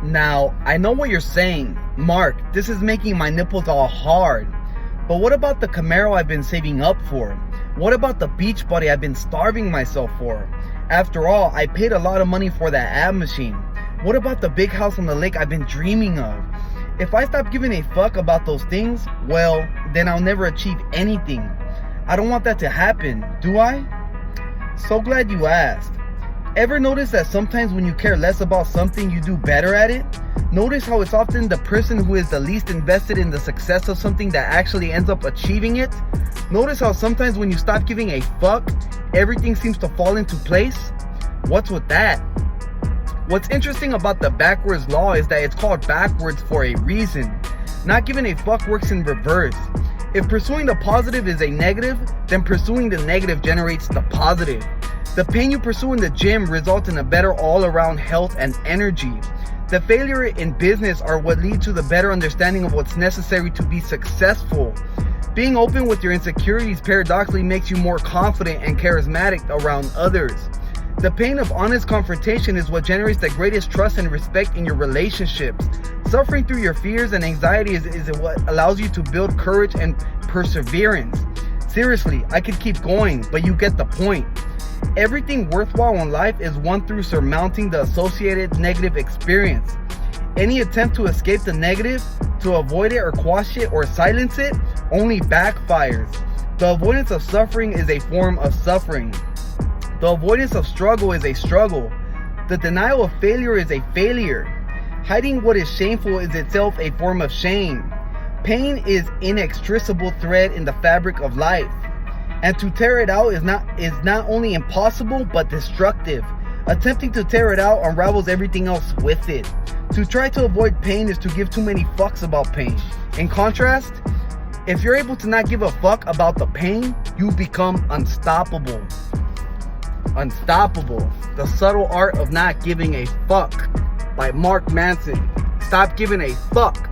Now, I know what you're saying. Mark, this is making my nipples all hard. But what about the Camaro I've been saving up for? What about the beach buddy I've been starving myself for? After all, I paid a lot of money for that ab machine. What about the big house on the lake I've been dreaming of? If I stop giving a fuck about those things, well, then I'll never achieve anything. I don't want that to happen, do I? So glad you asked. Ever notice that sometimes when you care less about something, you do better at it? Notice how it's often the person who is the least invested in the success of something that actually ends up achieving it? Notice how sometimes when you stop giving a fuck, everything seems to fall into place? What's with that? What's interesting about the backwards law is that it's called backwards for a reason. Not giving a fuck works in reverse. If pursuing the positive is a negative, then pursuing the negative generates the positive. The pain you pursue in the gym results in a better all-around health and energy. The failure in business are what lead to the better understanding of what's necessary to be successful. Being open with your insecurities paradoxically makes you more confident and charismatic around others. The pain of honest confrontation is what generates the greatest trust and respect in your relationships. Suffering through your fears and anxiety is what allows you to build courage and perseverance. Seriously, I could keep going, but you get the point. Everything worthwhile in life is won through surmounting the associated negative experience. Any attempt to escape the negative, to avoid it or quash it or silence it, only backfires. The avoidance of suffering is a form of suffering. The avoidance of struggle is a struggle. The denial of failure is a failure. Hiding what is shameful is itself a form of shame. Pain is inextricable thread in the fabric of life. And to tear it out is not only impossible but destructive. Attempting to tear it out unravels everything else with it. To try to avoid pain is to give too many fucks about pain. In contrast, if you're able to not give a fuck about the pain, you become unstoppable. Unstoppable. The Subtle Art of Not Giving a Fuck by Mark Manson. Stop giving a fuck.